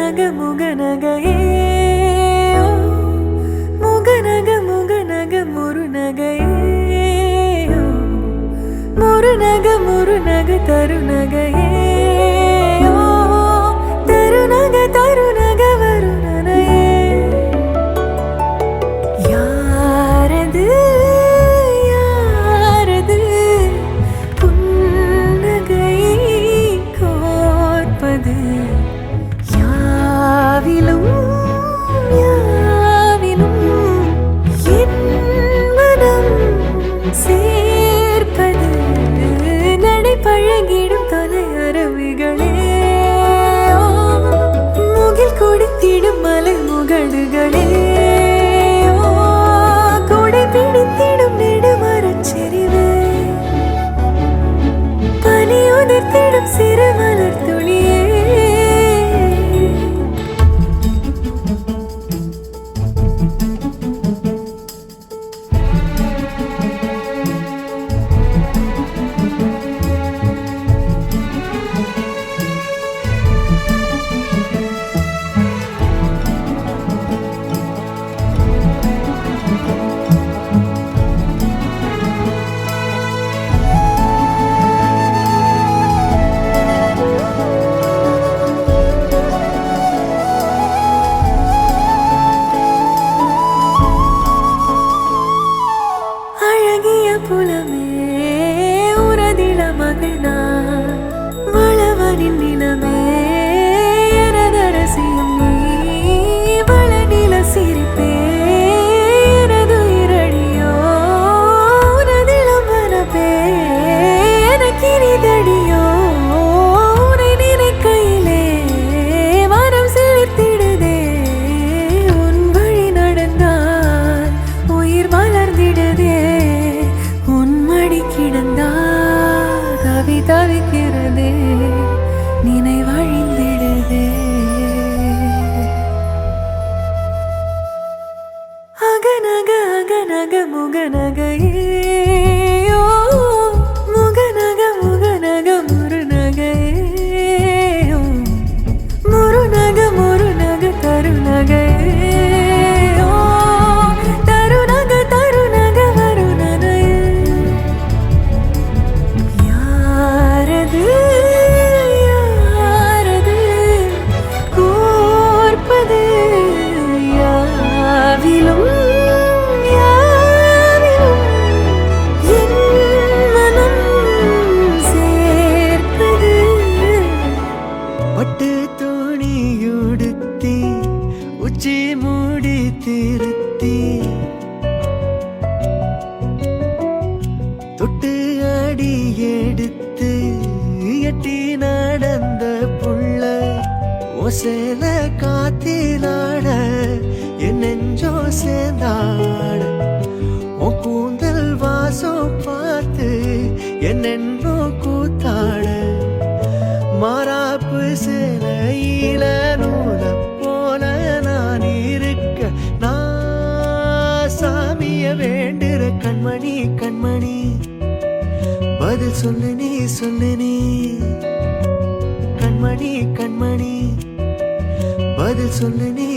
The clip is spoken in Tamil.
முகநகையே முகநக முருநகையே முருநக தருநகையே தருநக வருணனையே யாரது யாரது புன்னகை கோர்ப்பது யாவிலும் யாவிலும் என் மனம் சேர்ப்பது நடை பழகிடும் தொலை அருவிகளே முகில் கொடுத்திடும் மலை முகடுகளே கொடை பிடித்திடும் நெடுமரச் செறிவே பனி உதிர்த்திடும் சிறு மலர் துளியே புலமே உரதில மகிழ்ந்தார் வளவனின் நிலமே எனதரசியும் நீ வள நில சிரிப்பே எனது இரடியோ உனதிலம் மனப்பே எனக்கினிதடியோ உனை நினைக்கையிலே மனம் சிலிர்த்திடுதே உன் வழி நடந்தால் உயிர் மலர்ந்திடுதே தவிக்கிறதே நினைவழிந்திடுதே அகநக முகநகையே முகநக முருநகையே முருநக தருநகையே பட்டு துணியுடுத்தி உச்சி மூடி திருத்தி தொட்டு அடி எடுத்து எட்டி நடந்த புள்ள ஒசேல காத்திலாட என் நெஞ்சோ சேர்ந்தாட உன் கூந்தல் வாசம் பார்த்து என்னென்றோ கூத்தாட மாறாப்பு சிலையில நூல போல நான் இருக்க நான் சாமிய வேண்டுற கண்மணி கண்மணி பதில் சொல்லு நீ கண்மணி கண்மணி பதில் சொல்லு நீ